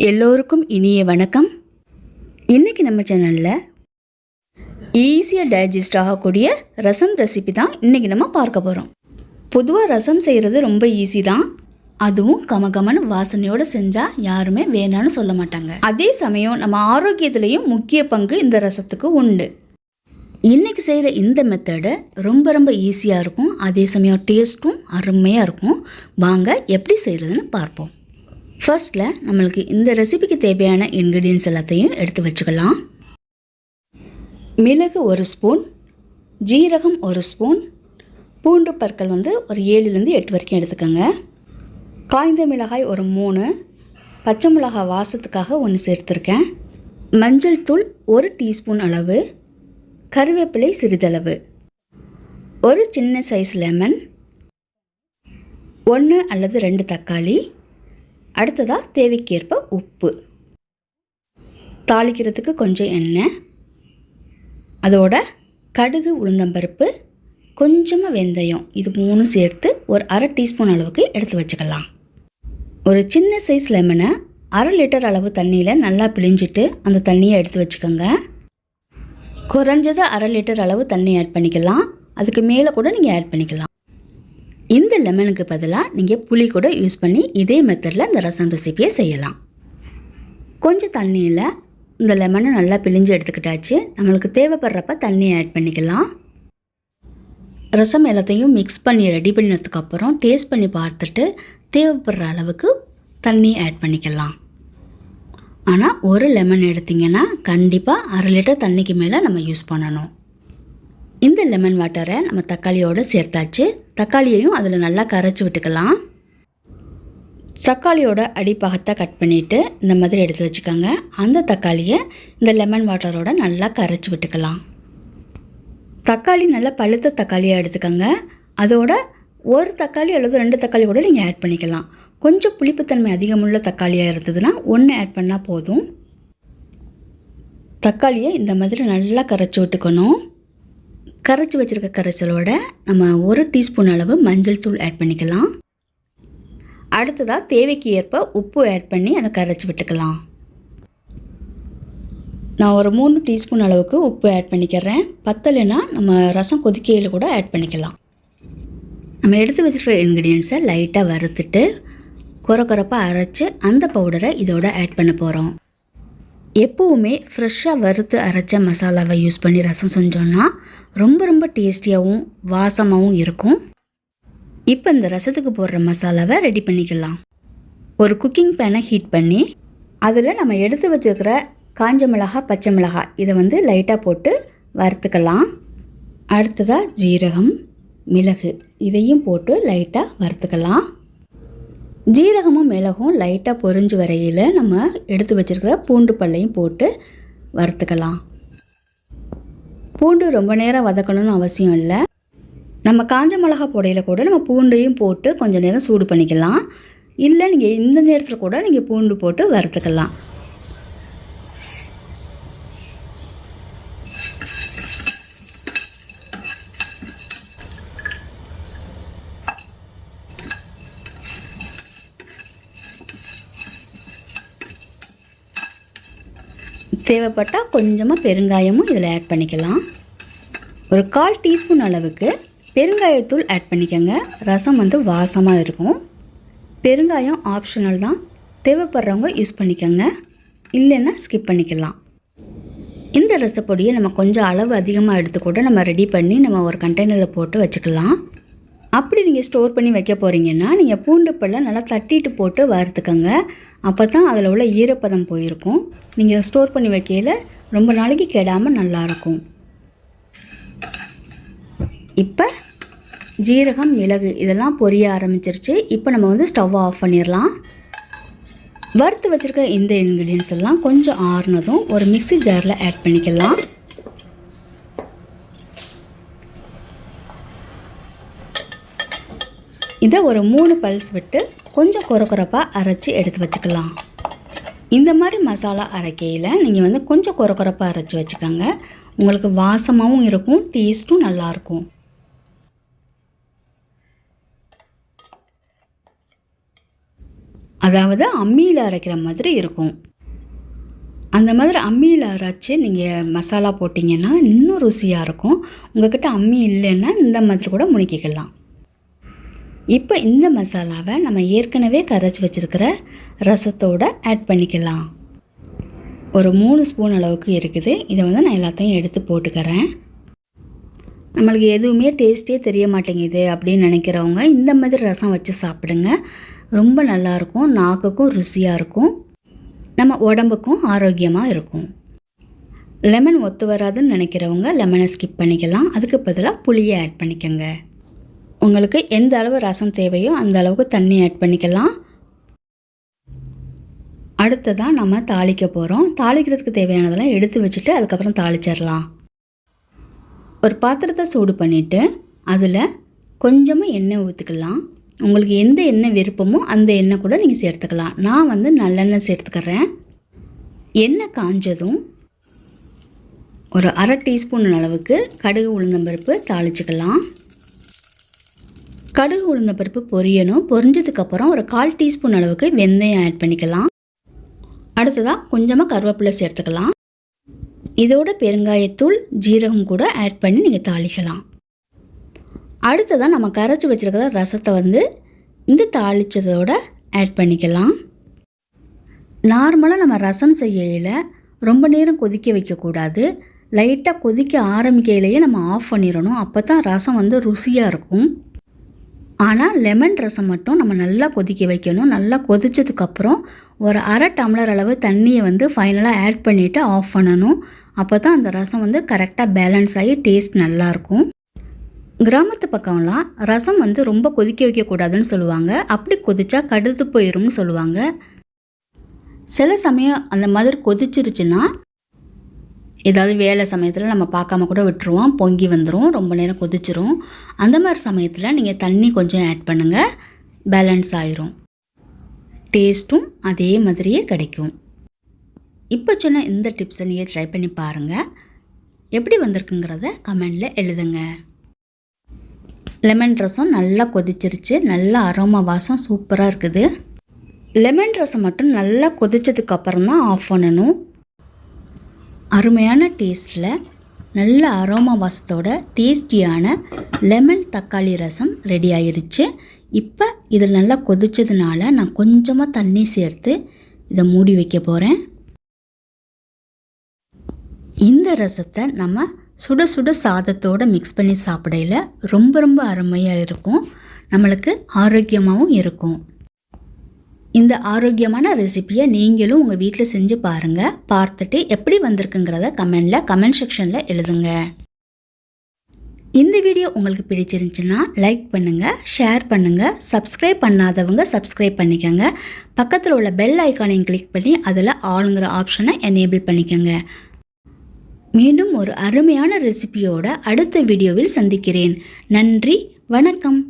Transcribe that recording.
எல்லோருக்கும் இனிய வணக்கம். இன்றைக்கி நம்ம சேனலில் ஈஸியாக டைஜஸ்ட் ஆகக்கூடிய ரசம் ரெசிபி தான் இன்றைக்கி நம்ம பார்க்க போகிறோம். பொதுவாக ரசம் செய்கிறது ரொம்ப ஈஸி தான். அதுவும் கமகமன்னு வாசனையோடு செஞ்சால் யாருமே வேணான்னு சொல்ல மாட்டாங்க. அதே சமயம் நம்ம ஆரோக்கியத்துலேயும் முக்கிய பங்கு இந்த ரசத்துக்கு உண்டு. இன்றைக்கி செய்கிற இந்த மெத்தடு ரொம்ப ஈஸியாக இருக்கும். அதே சமயம் டேஸ்ட்டும் அருமையாக இருக்கும். வாங்க எப்படி செய்கிறதுன்னு பார்ப்போம். ஃபர்ஸ்ட்டில் நம்மளுக்கு இந்த ரெசிபிக்கு தேவையான இன்க்ரீடியன்ஸ் எல்லாத்தையும் எடுத்து வச்சுக்கலாம். மிளகு 1 ஸ்பூன், ஜீரகம் 1 ஸ்பூன், பூண்டு பற்கள் ஒரு 7லேருந்து 8 வரைக்கும் எடுத்துக்கோங்க. காய்ந்த மிளகாய் ஒரு 3, பச்சை மிளகாய் வாசத்துக்காக 1 சேர்த்துருக்கேன். மஞ்சள் தூள் 1 டீஸ்பூன் அளவு, கருவேப்பிலை சிறிதளவு, ஒரு சின்ன சைஸ் லெமன், 1 அல்லது 2 தக்காளி, அடுத்ததாக தேவைக்கேற்ப உப்பு, தாளிக்கிறதுக்கு கொஞ்சம் எண்ணெய், அதோட கடுகு உளுந்தம்பருப்பு, கொஞ்சமாக வெந்தயம், இது 3 சேர்த்து ஒரு 1/2 டீஸ்பூன் அளவுக்கு எடுத்து வச்சுக்கலாம். ஒரு சின்ன சைஸ் லெமனை 1/2 லிட்டர் அளவு தண்ணியில் நல்லா பிழிஞ்சிட்டு அந்த தண்ணியை எடுத்து வச்சுக்கோங்க. குறைஞ்சது 1/2 லிட்டர் அளவு தண்ணி ஆட் பண்ணிக்கலாம். அதுக்கு மேலே கூட நீங்கள் ஆட் பண்ணிக்கலாம். இந்த லெமனுக்கு பதிலாக நீங்கள் புளி கூட யூஸ் பண்ணி இதே மெத்தடில் இந்த ரசம் ரெசிபியை செய்யலாம். கொஞ்சம் தண்ணியில் இந்த லெமனை நல்லா பிழிஞ்சு எடுத்துக்கிட்டாச்சு. நம்மளுக்கு தேவைப்படுறப்ப தண்ணி ஆட் பண்ணிக்கலாம். ரசம் எல்லாத்தையும் மிக்ஸ் பண்ணி ரெடி பண்ணினதுக்கப்புறம் டேஸ்ட் பண்ணி பார்த்துட்டு தேவைப்படுற அளவுக்கு தண்ணி ஆட் பண்ணிக்கலாம். ஆனால் ஒரு லெமன் எடுத்திங்கன்னா கண்டிப்பாக 1/2 லிட்டர் தண்ணிக்கு மேலே நம்ம யூஸ் பண்ணணும். இந்த லெமன் வாட்டரை நம்ம தக்காளியோடு சேர்த்தாச்சு. தக்காளியையும் அதில் நல்லா கரைச்சி விட்டுக்கலாம். தக்காளியோட அடிப்பாகத்தை கட் பண்ணிவிட்டு இந்த மாதிரி எடுத்து வச்சுக்கோங்க. அந்த தக்காளியை இந்த லெமன் வாட்டரோட நல்லா கரைச்சி விட்டுக்கலாம். தக்காளி நல்லா பழுத்த தக்காளியாக எடுத்துக்கோங்க. அதோட ஒரு தக்காளி அல்லது 2 தக்காளி கூட நீங்கள் ஆட் பண்ணிக்கலாம். கொஞ்சம் புளிப்புத்தன்மை அதிகமுள்ள தக்காளியாக இருந்ததுன்னா 1 ஆட் பண்ணால் போதும். தக்காளியை இந்த மாதிரி நல்லா கரைச்சி விட்டுக்கணும். கரைச்சி வச்சுருக்க கரைச்சலோட நம்ம 1 டீஸ்பூன் அளவு மஞ்சள் தூள் ஆட் பண்ணிக்கலாம். அடுத்ததாக தேவைக்கு ஏற்ப உப்பு ஆட் பண்ணி அதை கரைச்சி விட்டுக்கலாம். நான் ஒரு 3 டீஸ்பூன் அளவுக்கு உப்பு ஆட் பண்ணிக்கிறேன். பத்தலைன்னா நம்ம ரசம் கொதிக்கையில் கூட ஆட் பண்ணிக்கலாம். நம்ம எடுத்து வச்சுருக்கிற இன்க்ரீடியன்ஸை லைட்டாக வறுத்துட்டு கொரப்பாக அரைச்சி அந்த பவுடரை இதோட ஆட் பண்ண போகிறோம். எப்போவுமே ஃப்ரெஷ்ஷாக வறுத்து அரைச்ச மசாலாவை யூஸ் பண்ணி ரசம் செஞ்சோன்னா ரொம்ப டேஸ்டியாகவும் வாசமாகவும் இருக்கும். இப்போ இந்த ரசத்துக்கு போடுற மசாலாவை ரெடி பண்ணிக்கலாம். ஒரு குக்கிங் பேனை ஹீட் பண்ணி அதில் நம்ம எடுத்து வச்சுருக்கிற காஞ்ச மிளகாய், பச்சை மிளகாய் இதை லைட்டாக போட்டு வறுத்துக்கலாம். அடுத்ததாக ஜீரகம், மிளகு இதையும் போட்டு லைட்டாக வறுத்துக்கலாம். ஜீரகமும் மிளகும் லைட்டாக பொரிஞ்சு வரையில் நம்ம எடுத்து வச்சுருக்கிற பூண்டு பல்லையும் போட்டு வறுத்துக்கலாம். பூண்டு ரொம்ப நேரம் வதக்கணும்னு அவசியம் இல்லை. நம்ம காஞ்ச மிளகா பொடையில் கூட நம்ம பூண்டையும் போட்டு கொஞ்சம் நேரம் சூடு பண்ணிக்கலாம். இல்லை நீங்கள் இந்த நேரத்தில் கூட நீங்கள் பூண்டு போட்டு வறுத்துக்கலாம். தேவைப்பட்டால் கொஞ்சமாக பெருங்காயமும் இதில் ஆட் பண்ணிக்கலாம். ஒரு 1/4 டீஸ்பூன் அளவுக்கு பெருங்காயத்தூள் ஆட் பண்ணிக்கோங்க. ரசம் வாசமாக இருக்கும். பெருங்காயம் ஆப்ஷனல் தான். தேவைப்படுறவங்க யூஸ் பண்ணிக்கோங்க, இல்லைன்னா ஸ்கிப் பண்ணிக்கலாம். இந்த ரசப்பொடியை நம்ம கொஞ்சம் அளவு அதிகமாக எடுத்து கூட நம்ம ரெடி பண்ணி நம்ம ஒரு கண்டெய்னரில் போட்டு வச்சுக்கலாம். அப்படி நீங்கள் ஸ்டோர் பண்ணி வைக்க போகிறீங்கன்னா நீங்கள் பூண்டு பல்லை நல்லா தட்டிட்டு போட்டு வறுத்துக்கோங்க. அப்போ தான் அதில் உள்ள ஈரப்பதம் போயிருக்கும். நீங்கள் ஸ்டோர் பண்ணி வைக்கையில் ரொம்ப நாளைக்கு கெடாமல் நல்லாயிருக்கும். இப்போ ஜீரகம், மிளகு இதெல்லாம் பொரிய ஆரம்பிச்சிருச்சு. இப்போ நம்ம ஸ்டவ் ஆஃப் பண்ணிடலாம். வறுத்து வச்சுருக்க இந்த இன்க்ரீடியன்ஸ் எல்லாம் கொஞ்சம் ஆறுனதும் ஒரு மிக்ஸி ஜாரில் ஆட் பண்ணிக்கலாம். இதை ஒரு 3 பல்ஸ் விட்டு கொஞ்சம் கொரப்பாக அரைச்சி எடுத்து வச்சுக்கலாம். இந்த மாதிரி மசாலா அரைக்கையில் நீங்கள் கொஞ்சம் கொரப்பாக அரைச்சி வச்சுக்கோங்க. உங்களுக்கு வாசமாகவும் இருக்கும், டேஸ்ட்டும் நல்லாயிருக்கும். அதாவது அம்மியில் அரைக்கிற மாதிரி இருக்கும். அந்த மாதிரி அம்மியில் அரைச்சி நீங்கள் மசாலா போட்டிங்கன்னா இன்னும் ருசியாக இருக்கும். உங்கள்கிட்ட அம்மி இல்லைன்னா இந்த மாதிரி கூட முணுக்கிக்கலாம். இப்போ இந்த மசாலாவை நம்ம ஏற்கனவே கரைச்சி வச்சுருக்கிற ரசத்தோடு ஆட் பண்ணிக்கலாம். ஒரு 3 ஸ்பூன் அளவுக்கு இருக்குது. இதை நான் எல்லாத்தையும் எடுத்து போட்டுக்கிறேன். நம்மளுக்கு எதுவுமே டேஸ்ட்டே தெரிய மாட்டேங்குது அப்படின்னு நினைக்கிறவங்க இந்த மாதிரி ரசம் வச்சு சாப்பிடுங்க. ரொம்ப நல்லாயிருக்கும், நாக்குக்கும் ருசியாக இருக்கும், நம்ம உடம்புக்கும் ஆரோக்கியமாக இருக்கும். லெமன் ஒத்து வராதுன்னு நினைக்கிறவங்க லெமனை ஸ்கிப் பண்ணிக்கலாம். அதுக்கு பதிலாக புளியை ஆட் பண்ணிக்கோங்க. உங்களுக்கு எந்த அளவு ரசம் தேவையோ அந்த அளவுக்கு தண்ணி ஆட் பண்ணிக்கலாம். அடுத்ததான் நம்ம தாளிக்க போகிறோம். தாளிக்கிறதுக்கு தேவையானதெல்லாம் எடுத்து வச்சுட்டு அதுக்கப்புறம் தாளிச்சிடலாம். ஒரு பாத்திரத்தை சூடு பண்ணிவிட்டு அதில் கொஞ்சமாக எண்ணெய் ஊற்றிக்கலாம். உங்களுக்கு எந்த எண்ணெய் விருப்பமோ அந்த எண்ணெய் கூட நீங்கள் சேர்த்துக்கலாம். நான் நல்லெண்ணெய் சேர்த்துக்கிறேன். எண்ணெய் காஞ்சதும் ஒரு அரை டீஸ்பூன் அளவுக்கு கடுகு உளுந்தம்பருப்பு தாளிச்சுக்கலாம். கடுகு உளுந்தம்பருப்பு பொரியணும். பொரிஞ்சதுக்கப்புறம் ஒரு 1/4 டீஸ்பூன் அளவுக்கு வெந்தயம் ஆட் பண்ணிக்கலாம். அடுத்ததாக கொஞ்சமாக கருவேப்பிலை சேர்த்துக்கலாம். இதோட பெருங்காயத்தூள், ஜீரகம் கூட ஆட் பண்ணி நீங்கள் தாளிக்கலாம். அடுத்ததாக நம்ம கரைச்சி வச்சுருக்கிற ரசத்தை இந்த தாளித்ததோட ஆட் பண்ணிக்கலாம். நார்மலாக நம்ம ரசம் செய்யல ரொம்ப நேரம் கொதிக்க வைக்கக்கூடாது. லைட்டாக கொதிக்க ஆரம்பிக்கையிலேயே நம்ம ஆஃப் பண்ணிடணும். அப்போ தான் ரசம் ருசியாக இருக்கும். ஆனால் லெமன் ரசம் மட்டும் நம்ம நல்லா கொதிக்க வைக்கணும். நல்லா கொதித்ததுக்கப்புறம் ஒரு அரை டம்ளர் அளவு தண்ணியை ஃபைனலாக ஆட் பண்ணிவிட்டு ஆஃப் பண்ணணும். அப்போ தான் அந்த ரசம் கரெக்டாக பேலன்ஸ் ஆகி டேஸ்ட் நல்லாயிருக்கும். கிராமத்து பக்கம்லாம் ரசம் ரொம்ப கொதிக்க வைக்கக்கூடாதுன்னு சொல்லுவாங்க. அப்படி கொதிச்சா கடுத்து போயிடும்னு சொல்லுவாங்க. சில சமயம் அந்த மாதிரி கொதிச்சிருச்சுன்னா ஏதாவது வேலை சமயத்தில் நம்ம பார்க்காம கூட விட்டுருவோம், பொங்கி வந்துடும், ரொம்ப நேரம் கொதிச்சிரும். அந்த மாதிரி சமயத்தில் நீங்கள் தண்ணி கொஞ்சம் ஆட் பண்ணுங்கள், பேலன்ஸ் ஆயிரும். டேஸ்ட்டும் அதே மாதிரியே கிடைக்கும். இப்போ சொன்ன இந்த டிப்ஸை நீங்கள் ட்ரை பண்ணி பாருங்கள். எப்படி வந்திருக்குங்கிறத கமெண்டில் எழுதுங்க. லெமன் ரசம் நல்லா கொதிச்சிருச்சு. நல்ல அரோமா வாசம் சூப்பராக இருக்குது. லெமன் ரசம் மட்டும் நல்லா கொதிச்சதுக்கப்புறம் தான் ஆஃப் பண்ணணும். அருமையான டேஸ்ட்டில் நல்ல அரோமா வாசத்தோட டேஸ்டியான லெமன் தக்காளி ரசம் ரெடி ஆயிருச்சு. இப்போ இதில் நல்லா கொதிச்சதுனால நான் கொஞ்சமாக தண்ணி சேர்த்து இதை மூடி வைக்க போகிறேன். இந்த ரசத்தை நம்ம சுட சுட சாதத்தோடு மிக்ஸ் பண்ணி சாப்பிடையில் ரொம்ப ரொம்ப அருமையாக இருக்கும். நம்மளுக்கு ஆரோக்கியமாகவும் இருக்கும். இந்த ஆரோக்கியமான ரெசிப்பியை நீங்களும் உங்கள் வீட்டில் செஞ்சு பாருங்கள். பார்த்துட்டு எப்படி வந்திருக்குங்கிறத கமெண்ட் செக்ஷனில் எழுதுங்க. இந்த வீடியோ உங்களுக்கு பிடிச்சிருந்துச்சுன்னா லைக் பண்ணுங்கள், ஷேர் பண்ணுங்கள். சப்ஸ்கிரைப் பண்ணாதவங்க சப்ஸ்கிரைப் பண்ணிக்கோங்க. பக்கத்தில் உள்ள பெல் ஐக்கானையும் கிளிக் பண்ணி அதில் ஆளுங்கிற ஆப்ஷனை எனேபிள் பண்ணிக்கோங்க. மீண்டும் ஒரு அருமையான ரெசிபியோட அடுத்த வீடியோவில் சந்திக்கிறேன். நன்றி, வணக்கம்.